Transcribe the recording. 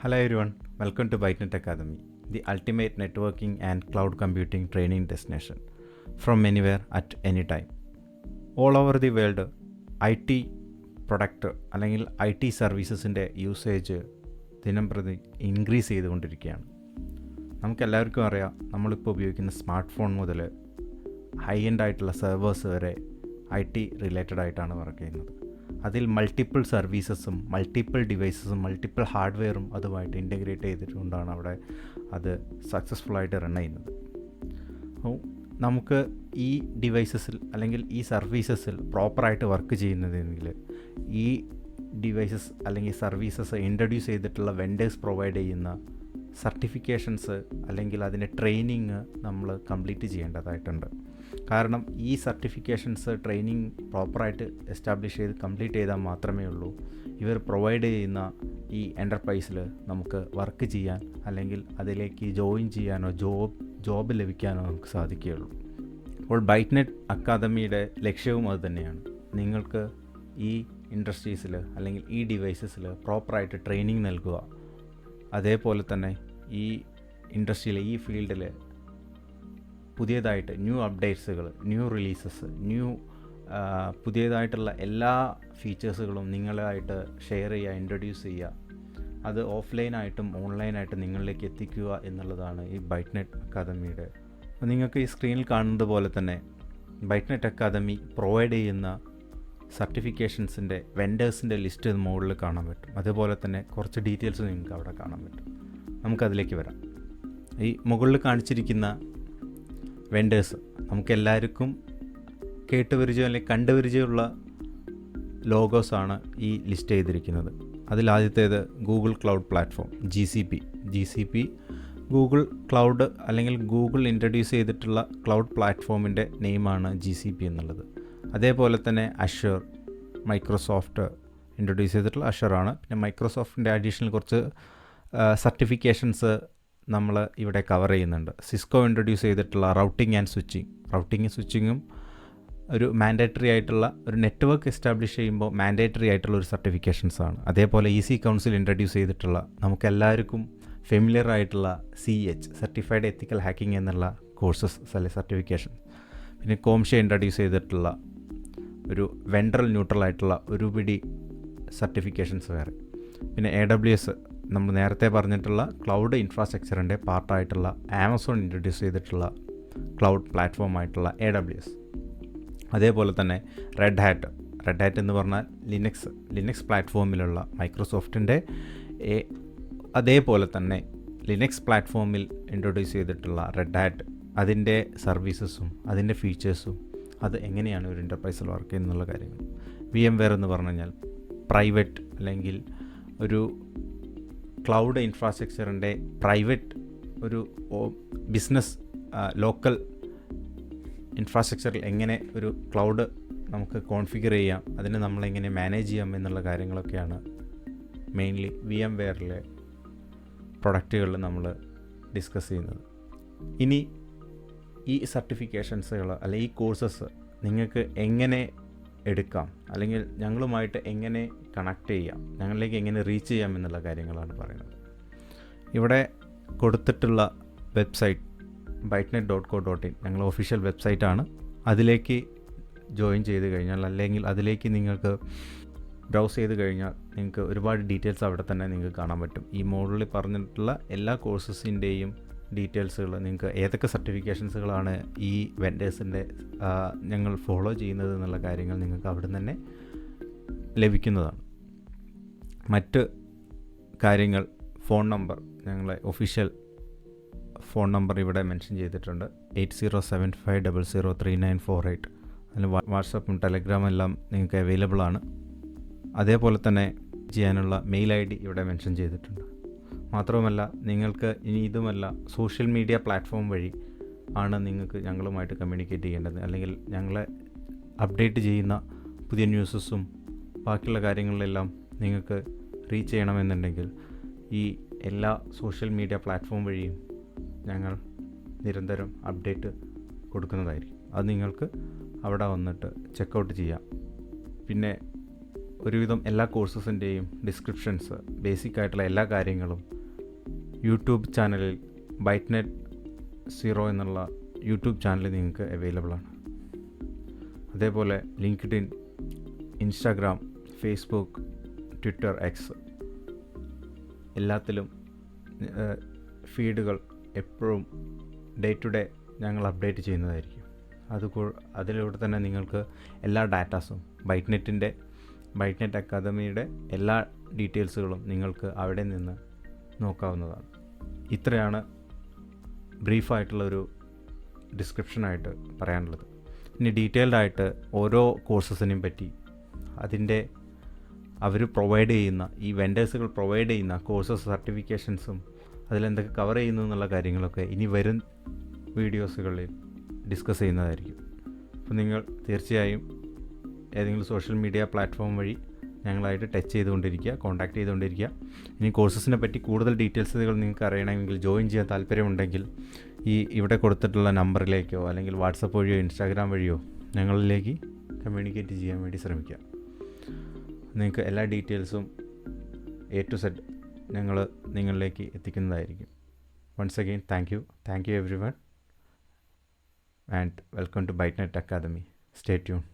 Hello everyone, welcome to ByteNet Academy, the ultimate networking and cloud computing training destination from anywhere at any time. All over the world, IT product അല്ലെങ്കിൽ IT സർവീസസിൻ്റെ usage ദിനം പ്രതി increase ചെയ്തുകൊണ്ടിരിക്കുകയാണ്. നമുക്കെല്ലാവർക്കും അറിയാം, നമ്മളിപ്പോൾ ഉപയോഗിക്കുന്ന smart phone മുതൽ high end ആയിട്ടുള്ള സെർവേഴ്സ് വരെ IT റിലേറ്റഡ് ആയിട്ടാണ് വർക്ക് ചെയ്യുന്നത്. അതിൽ മൾട്ടിപ്പിൾ സർവീസസും മൾട്ടിപ്പിൾ ഡിവൈസസും മൾട്ടിപ്പിൾ ഹാർഡ്വെയറും അതുമായിട്ട് ഇൻറ്റഗ്രേറ്റ് ചെയ്തിട്ടുകൊണ്ടാണ് അവിടെ അത് സക്സസ്ഫുള്ളായിട്ട് റൺ ചെയ്യുന്നത്. അപ്പോൾ നമുക്ക് ഈ ഡിവൈസസിൽ അല്ലെങ്കിൽ ഈ സർവീസസിൽ പ്രോപ്പറായിട്ട് വർക്ക് ചെയ്യുന്നതെങ്കിൽ ഈ ഡിവൈസസ് അല്ലെങ്കിൽ സർവീസസ് ഇൻട്രൊഡ്യൂസ് ചെയ്തിട്ടുള്ള വെൻഡേഴ്സ് പ്രൊവൈഡ് ചെയ്യുന്ന സർട്ടിഫിക്കേഷൻസ് അല്ലെങ്കിൽ അതിൻ്റെ ട്രെയിനിങ് നമ്മൾ കംപ്ലീറ്റ് ചെയ്യേണ്ടതായിട്ടുണ്ട്. കാരണം ഈ സർട്ടിഫിക്കേഷൻസ് ട്രെയിനിങ് പ്രോപ്പറായിട്ട് എസ്റ്റാബ്ലിഷ് ചെയ്ത് കംപ്ലീറ്റ് ചെയ്താൽ മാത്രമേ ഉള്ളൂ ഇവർ പ്രൊവൈഡ് ചെയ്യുന്ന ഈ എൻ്റർപ്രൈസിൽ നമുക്ക് വർക്ക് ചെയ്യാൻ അല്ലെങ്കിൽ അതിലേക്ക് ജോയിൻ ചെയ്യാനോ ജോബ് ലഭിക്കാനോ നമുക്ക് സാധിക്കുകയുള്ളൂ. അപ്പോൾ ബൈറ്റ്നെറ്റ് അക്കാദമിയുടെ ലക്ഷ്യവും അതുതന്നെയാണ്. നിങ്ങൾക്ക് ഈ ഇൻഡസ്ട്രീസിൽ അല്ലെങ്കിൽ ഈ ഡിവൈസസിൽ പ്രോപ്പറായിട്ട് ട്രെയിനിങ് നൽകുക. അതേപോലെ തന്നെ ഈ ഇൻഡസ്ട്രിയിൽ ഈ ഫീൽഡിൽ പുതിയതായിട്ട് ന്യൂ അപ്ഡേറ്റ്സുകൾ, ന്യൂ റിലീസസ്, പുതിയതായിട്ടുള്ള എല്ലാ ഫീച്ചേഴ്സുകളും നിങ്ങളായിട്ട് ഷെയർ ചെയ്യുക, ഇൻട്രൊഡ്യൂസ് ചെയ്യുക. അത് ഓഫ്ലൈനായിട്ടും ഓൺലൈനായിട്ടും നിങ്ങളിലേക്ക് എത്തിക്കുക എന്നുള്ളതാണ് ഈ ബൈറ്റ്നെറ്റ് അക്കാദമിയുടെ. നിങ്ങൾക്ക് ഈ സ്ക്രീനിൽ കാണുന്നത് പോലെ തന്നെ ബൈറ്റ്നെറ്റ് അക്കാദമി പ്രൊവൈഡ് ചെയ്യുന്ന സർട്ടിഫിക്കേഷൻസിൻ്റെ വെൻഡേഴ്സിൻ്റെ ലിസ്റ്റ് മുകളിൽ കാണാൻ പറ്റും. അതുപോലെ തന്നെ കുറച്ച് ഡീറ്റെയിൽസ് നിങ്ങൾക്ക് അവിടെ കാണാൻ പറ്റും. നമുക്കതിലേക്ക് വരാം. ഈ മുകളിൽ കാണിച്ചിരിക്കുന്ന വെൻഡേഴ്സ് നമുക്കെല്ലാവർക്കും കേട്ടുപരിചയം അല്ലെങ്കിൽ കണ്ടുപരിചയമുള്ള ലോഗോസാണ് ഈ ലിസ്റ്റ് ചെയ്തിരിക്കുന്നത്. അതിലാദ്യത്തേത് Google cloud platform GCP Google cloud അല്ലെങ്കിൽ ഗൂഗിൾ ഇൻട്രൊഡ്യൂസ് ചെയ്തിട്ടുള്ള ക്ലൗഡ് പ്ലാറ്റ്ഫോമിൻ്റെ നെയിമാണ് GCP എന്നുള്ളത്. അതേപോലെ തന്നെ അഷ്വർ, മൈക്രോസോഫ്റ്റ് ഇൻട്രൊഡ്യൂസ് ചെയ്തിട്ടുള്ള അഷ്വറാണ്. പിന്നെ മൈക്രോസോഫ്റ്റിൻ്റെ അഡീഷണൽ കുറച്ച് സർട്ടിഫിക്കേഷൻസ് നമ്മൾ ഇവിടെ കവർ ചെയ്യുന്നുണ്ട്. സിസ്കോ ഇൻട്രൊഡ്യൂസ് ചെയ്തിട്ടുള്ള റൗട്ടിങ് സ്വിച്ചിങ്ങും ഒരു മാൻഡേറ്ററി ആയിട്ടുള്ള ഒരു നെറ്റ്വർക്ക് എസ്റ്റാബ്ലിഷ് ചെയ്യുമ്പോൾ മാൻഡേറ്ററി ആയിട്ടുള്ള ഒരു സർട്ടിഫിക്കേഷൻസാണ്. അതേപോലെ EC കൗൺസിൽ ഇൻട്രൊഡ്യൂസ് ചെയ്തിട്ടുള്ള നമുക്കെല്ലാവർക്കും ഫെമിലിയർ ആയിട്ടുള്ള CH സർട്ടിഫൈഡ് എത്തിക്കൽ ഹാക്കിംഗ് എന്നുള്ള കോഴ്സസ് അല്ലെങ്കിൽ സർട്ടിഫിക്കേഷൻ. പിന്നെ കോംഷെ ഇൻട്രൊഡ്യൂസ് ചെയ്തിട്ടുള്ള ഒരു വെൻഡർ ന്യൂട്രൽ ആയിട്ടുള്ള ഒരു പിടി സർട്ടിഫിക്കേഷൻസ് വേറെ. പിന്നെ AWS നമ്മൾ നേരത്തെ പറഞ്ഞിട്ടുള്ള ക്ലൗഡ് ഇൻഫ്രാസ്ട്രക്ചറിൻ്റെ പാർട്ടായിട്ടുള്ള ആമസോൺ ഇൻട്രൊഡ്യൂസ് ചെയ്തിട്ടുള്ള ക്ലൗഡ് പ്ലാറ്റ്ഫോം ആയിട്ടുള്ള AWS. അതേപോലെ തന്നെ റെഡ് ഹാറ്റ് എന്ന് പറഞ്ഞാൽ ലിനക്സ് പ്ലാറ്റ്ഫോമിലുള്ള മൈക്രോസോഫ്റ്റിൻ്റെ അതേപോലെ തന്നെ ലിനക്സ് പ്ലാറ്റ്ഫോമിൽ ഇൻട്രൊഡ്യൂസ് ചെയ്തിട്ടുള്ള റെഡ് ഹാറ്റ്, അതിൻ്റെ സർവീസസും അതിൻ്റെ ഫീച്ചേഴ്സും അത് എങ്ങനെയാണ് ഒരു എൻ്റർപ്രൈസിൽ വർക്ക് ചെയ്യുന്നുള്ള കാര്യങ്ങൾ. VMware എന്ന് പറഞ്ഞു കഴിഞ്ഞാൽ പ്രൈവറ്റ് അല്ലെങ്കിൽ ഒരു ക്ലൗഡ് ഇൻഫ്രാസ്ട്രക്ചറിൻ്റെ പ്രൈവറ്റ് ഒരു ബിസിനസ് ലോക്കൽ ഇൻഫ്രാസ്ട്രക്ചറിൽ എങ്ങനെ ഒരു ക്ലൗഡ് നമുക്ക് കോൺഫിഗർ ചെയ്യാം, അതിനെ നമ്മളെങ്ങനെ മാനേജ് ചെയ്യാം എന്നുള്ള കാര്യങ്ങളൊക്കെയാണ് മെയിൻലി VMwareലെ പ്രൊഡക്റ്റുകളിൽ നമ്മൾ ഡിസ്കസ് ചെയ്യുന്നത്. ഇനി ഈ സർട്ടിഫിക്കേഷൻസുകൾ അല്ലെങ്കിൽ ഈ കോഴ്സസ് നിങ്ങൾക്ക് എങ്ങനെ എടുക്കാം അല്ലെങ്കിൽ ഞങ്ങളുമായിട്ട് എങ്ങനെ കണക്ട് ചെയ്യാം, ഞങ്ങളിലേക്ക് എങ്ങനെ റീച്ച് ചെയ്യാം എന്നുള്ള കാര്യങ്ങളാണ് പറയുന്നത്. ഇവിടെ കൊടുത്തിട്ടുള്ള വെബ്സൈറ്റ് bytenet.co.in ഞങ്ങൾ ഒഫീഷ്യൽ വെബ്സൈറ്റാണ്. അതിലേക്ക് ജോയിൻ ചെയ്ത് കഴിഞ്ഞാൽ അല്ലെങ്കിൽ അതിലേക്ക് നിങ്ങൾക്ക് ബ്രൗസ് ചെയ്ത് കഴിഞ്ഞാൽ നിങ്ങൾക്ക് ഒരുപാട് ഡീറ്റെയിൽസ് അവിടെ തന്നെ നിങ്ങൾക്ക് കാണാൻ പറ്റും. ഈ മോഡലിൽ പറഞ്ഞിട്ടുള്ള എല്ലാ കോഴ്സസിൻ്റെയും ഡീറ്റെയിൽസുകൾ, നിങ്ങൾക്ക് ഏതൊക്കെ സർട്ടിഫിക്കേഷൻസുകളാണ് ഈ വെൻഡേഴ്സിൻ്റെ ഞങ്ങൾ ഫോളോ ചെയ്യുന്നത് എന്നുള്ള കാര്യങ്ങൾ നിങ്ങൾക്ക് അവിടെ തന്നെ ലഭിക്കുന്നതാണ്. മറ്റ് കാര്യങ്ങൾ, ഫോൺ നമ്പർ, ഞങ്ങളെ ഒഫീഷ്യൽ ഫോൺ നമ്പർ ഇവിടെ മെൻഷൻ ചെയ്തിട്ടുണ്ട്. 8075003948. അതിൽ വാട്സപ്പും ടെലഗ്രാമും എല്ലാം നിങ്ങൾക്ക് അവൈലബിൾ ആണ്. അതേപോലെ തന്നെ ചെയ്യാനുള്ള മെയിൽ ID ഇവിടെ മെൻഷൻ ചെയ്തിട്ടുണ്ട്. മാത്രവുമല്ല, നിങ്ങൾക്ക് ഇനി ഇതുമല്ല സോഷ്യൽ മീഡിയ പ്ലാറ്റ്ഫോം വഴി ആണ് നിങ്ങൾക്ക് ഞങ്ങളുമായിട്ട് കമ്മ്യൂണിക്കേറ്റ് ചെയ്യേണ്ടത്. അല്ലെങ്കിൽ ഞങ്ങളെ അപ്ഡേറ്റ് ചെയ്യുന്ന പുതിയ ന്യൂസസും ബാക്കിയുള്ള കാര്യങ്ങളിലെല്ലാം നിങ്ങൾക്ക് റീച്ച് ചെയ്യണമെന്നുണ്ടെങ്കിൽ ഈ എല്ലാ സോഷ്യൽ മീഡിയ പ്ലാറ്റ്ഫോം വഴിയും ഞങ്ങൾ നിരന്തരം അപ്ഡേറ്റ് കൊടുക്കുന്നതായിരിക്കും. അത് നിങ്ങൾക്ക് അവിടെ വന്നിട്ട് ചെക്കൗട്ട് ചെയ്യാം. പിന്നെ ഒരുവിധം എല്ലാ കോഴ്സസിൻ്റെയും ഡിസ്ക്രിപ്ഷൻസ്, ബേസിക് ആയിട്ടുള്ള എല്ലാ കാര്യങ്ങളും യൂട്യൂബ് ചാനലിൽ ബൈറ്റ്നെറ്റ് 0 എന്നുള്ള യൂട്യൂബ് ചാനൽ നിങ്ങൾക്ക് അവൈലബിൾ ആണ്. അതേപോലെ LinkedIn, Instagram, Facebook, Twitter, X എല്ലാത്തിലും ഫീഡുകൾ എപ്പോഴും ഡേ ടു ഡേ ഞങ്ങൾ അപ്ഡേറ്റ് ചെയ്യുന്നതായിരിക്കും. അതിലൂടെ തന്നെ നിങ്ങൾക്ക് എല്ലാ ഡാറ്റാസും ബൈറ്റ്നെറ്റ് അക്കാദമിയുടെ എല്ലാ ഡീറ്റെയിൽസുകളും നിങ്ങൾക്ക് അവിടെ നിന്ന് നോക്കാവുന്നതാണ്. ഇത്രയാണ് ബ്രീഫായിട്ടുള്ളൊരു ഡിസ്ക്രിപ്ഷനായിട്ട് പറയാനുള്ളത്. ഇനി ഡീറ്റെയിൽഡായിട്ട് ഓരോ കോഴ്സസിനെയും പറ്റി അവർ പ്രൊവൈഡ് ചെയ്യുന്ന ഈ വെൻഡേഴ്സുകൾ പ്രൊവൈഡ് ചെയ്യുന്ന കോഴ്സസ് സർട്ടിഫിക്കേഷൻസും അതിലെന്തൊക്കെ കവർ ചെയ്യുന്നു എന്നുള്ള കാര്യങ്ങളൊക്കെ ഇനി വരും വീഡിയോസുകളിൽ ഡിസ്കസ് ചെയ്യുന്നതായിരിക്കും. അപ്പോൾ നിങ്ങൾ തീർച്ചയായും ഏതെങ്കിലും സോഷ്യൽ മീഡിയ പ്ലാറ്റ്ഫോം വഴി ഞങ്ങളായിട്ട് ടച്ച് ചെയ്തുകൊണ്ടിരിക്കുക, കോൺടാക്ട് ചെയ്തുകൊണ്ടിരിക്കുക. ഇനി കോഴ്സസിനെ പറ്റി കൂടുതൽ ഡീറ്റെയിൽസുകൾ നിങ്ങൾക്ക് അറിയണമെങ്കിൽ, ജോയിൻ ചെയ്യാൻ താല്പര്യമുണ്ടെങ്കിൽ ഇവിടെ കൊടുത്തിട്ടുള്ള നമ്പറിലേക്കോ അല്ലെങ്കിൽ വാട്സപ്പ് വഴിയോ ഇൻസ്റ്റാഗ്രാം വഴിയോ ഞങ്ങളിലേക്ക് കമ്മ്യൂണിക്കേറ്റ് ചെയ്യാൻ വേണ്ടി ശ്രമിക്കുക. നിങ്ങൾക്ക് എല്ലാ ഡീറ്റെയിൽസും A to Z ഞങ്ങൾ നിങ്ങളിലേക്ക് എത്തിക്കുന്നതായിരിക്കും. Once again, thank you everyone, and welcome to ByteNet Academy. Stay tuned.